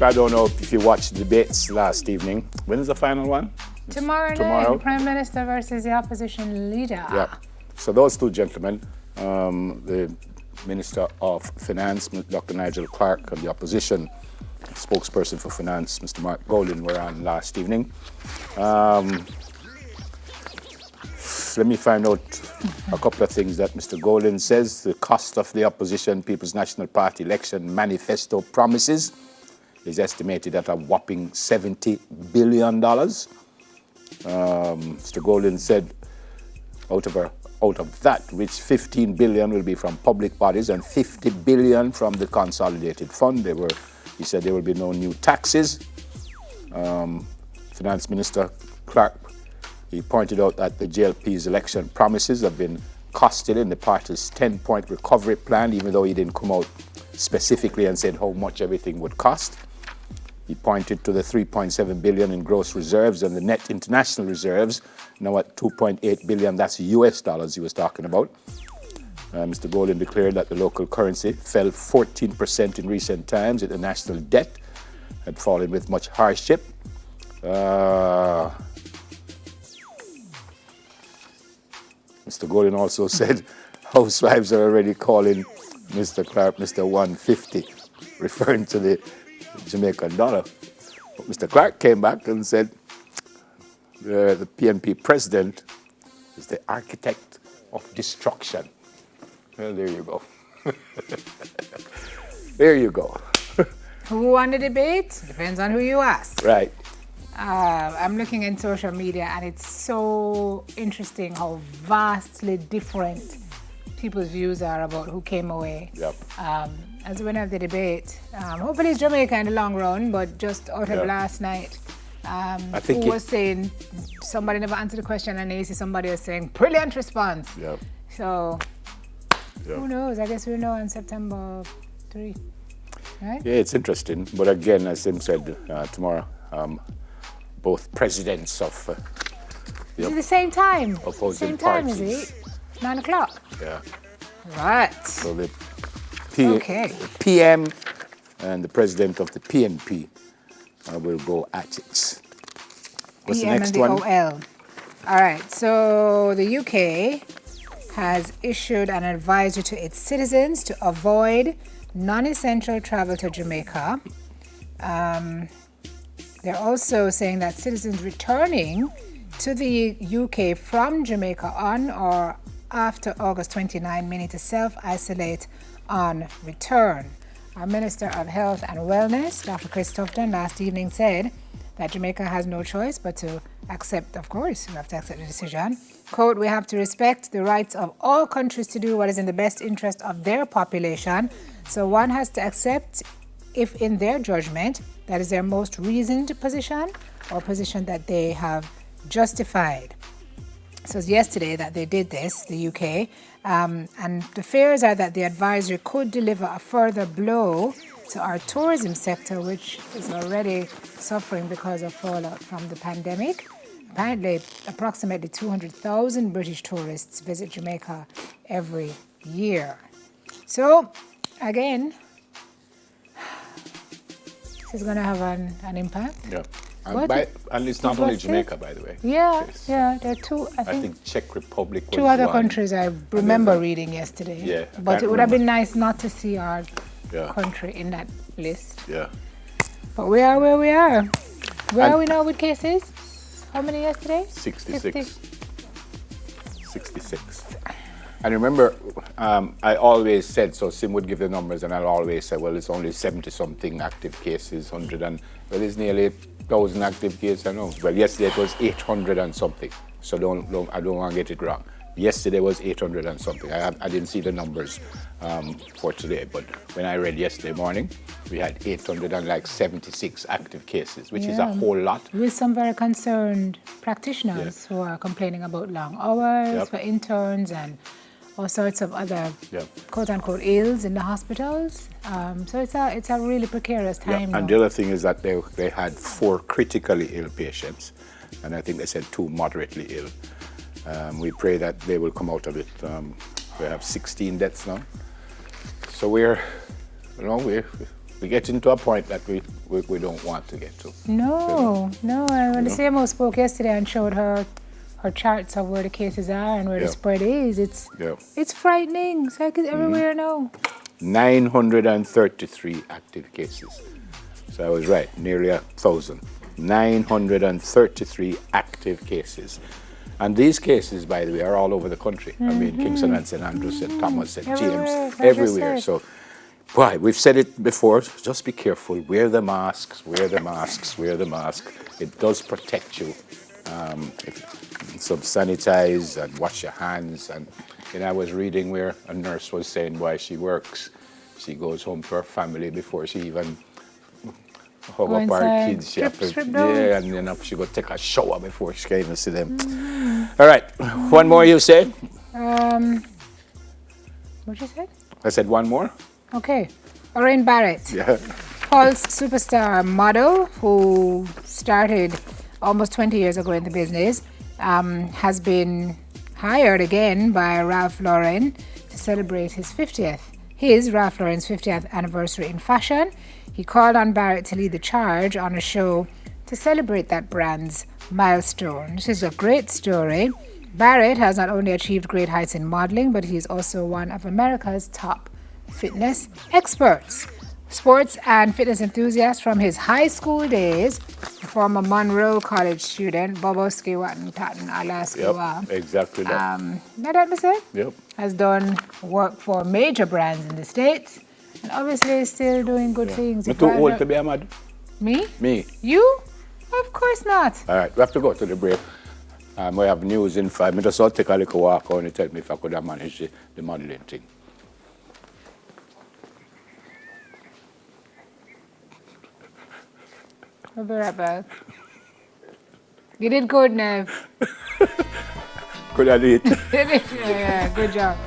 I don't know if you watched the debates last evening. When is the final one? Tomorrow night, Prime Minister versus the opposition leader. Yeah. So those two gentlemen, the Minister of Finance, Dr. Nigel Clark, and the opposition spokesperson for Finance, Mr. Mark Golden, were on last evening. Let me find out a couple of things that Mr. Golden says. The cost of the opposition People's National Party election manifesto promises is estimated at a whopping $70 billion. Mr. Golden said out of that, which 15 billion will be from public bodies and 50 billion from the consolidated fund. He said there will be no new taxes. Finance Minister Clark, he pointed out that the JLP's election promises have been costed in the party's 10-point recovery plan, even though he didn't come out specifically and said how much everything would cost. He pointed to the 3.7 billion in gross reserves and the net international reserves, now at 2.8 billion, that's US dollars he was talking about. Mr. Golden declared that the local currency fell 14% in recent times, and the national debt had fallen with much hardship. Mr. Golden also said housewives are already calling Mr. Clark Mr. 150, referring to the Jamaican dollar. But Mr. Clark came back and said the PNP president is the architect of destruction. Well, there you go. There you go. Who won the debate? Depends on who you ask. Right. I'm looking in social media, and it's so interesting how vastly different people's views are about who came away as the winner of the debate. Hopefully it's Jamaica in the long run, but just out of last night, who was saying somebody never answered the question, and you see somebody was saying brilliant response. So who knows? I guess we'll know on September 3. Right? Yeah, it's interesting. But again, as Sim said, tomorrow, both presidents of is it the same time? Opposing same time, parties. is it? 9 o'clock? Yeah. Right. So the PM and the president of the PNP will go at it. What's PM the next and the one? OL. All right. So the UK has issued an advisory to its citizens to avoid non-essential travel to Jamaica. They're also saying that citizens returning to the UK from Jamaica on or after August 29 may need to self-isolate on return. Our Minister of Health and Wellness, Dr. Chris Tufton, last evening said that Jamaica has no choice but to accept, of course, we have to accept the decision. Quote, we have to respect the rights of all countries to do what is in the best interest of their population. So one has to accept if in their judgment that is their most reasoned position or position that they have justified. So it's yesterday that they did this, the UK, and the fears are that the advisory could deliver a further blow to our tourism sector, which is already suffering because of fallout from the pandemic. Apparently, approximately 200,000 British tourists visit Jamaica every year. So, again, this is going to have an impact. Yeah. And it's not only Jamaica, by the way. Yeah, there are two, I think Czech Republic was two other one. countries I remember reading yesterday. Yeah. But it would have been nice not to see our country in that list. Yeah. But we are where we are. Where are we now with cases? How many yesterday? 66. 66. And remember, I always said, so Sim would give the numbers, and I'll always say, well, it's only 70-something active cases, well, it's nearly 1,000 active cases, I know. Well, yesterday it was 800 and something, so I don't want to get it wrong. Yesterday was 800 and something. I didn't see the numbers for today, but when I read yesterday morning, we had 876 active cases, which is a whole lot. With some very concerned practitioners who are complaining about long hours for interns and all sorts of other quote-unquote ills in the hospitals. So it's a really precarious time. And the other thing is that they had 4 critically ill patients, and I think they said 2 moderately ill. We pray that they will come out of it. We have 16 deaths now. So we're we get into a point that we don't want to get to. No. And when the CMO spoke yesterday and showed her charts of where the cases are and where the spread is, it's frightening. It's like it's everywhere now. 933 active cases. So I was right, nearly 1,000. 933 active cases. And these cases, by the way, are all over the country. I mean, Kingston and St. Andrews, St. Thomas, St. James, everywhere. So, boy, we've said it before, just be careful. Wear the masks, wear the masks, wear the mask. It does protect you. Sanitize and wash your hands. And I was reading where a nurse was saying why she works. She goes home to her family before she even hug up our kids. She and then she go take a shower before she can even see them. All right, one more you say? What you said? I said one more. Okay, Lorraine Barrett. Yeah. Pulse superstar model who started almost 20 years ago in the business, has been hired again by Ralph Lauren to celebrate Ralph Lauren's 50th anniversary in fashion. He called on Barrett to lead the charge on a show to celebrate that brand's milestone. This is a great story. Barrett has not only achieved great heights in modeling, but he is also one of America's top fitness experts. Sports and fitness enthusiast from his high school days, former Monroe College student, Boboski Watton Totten, Alaska. Yep, exactly that. Know that, Mr.? Yep. Has done work for major brands in the States, and obviously is still doing good things. You're too old to be a model. Me? Me. You? Of course not. All right, we have to go to the break. We have news in 5 minutes. I'll take a little walk out and tell me if I could have managed the modeling thing. I'll be right back. You did good, Nev. Could I do it? Yeah, good job.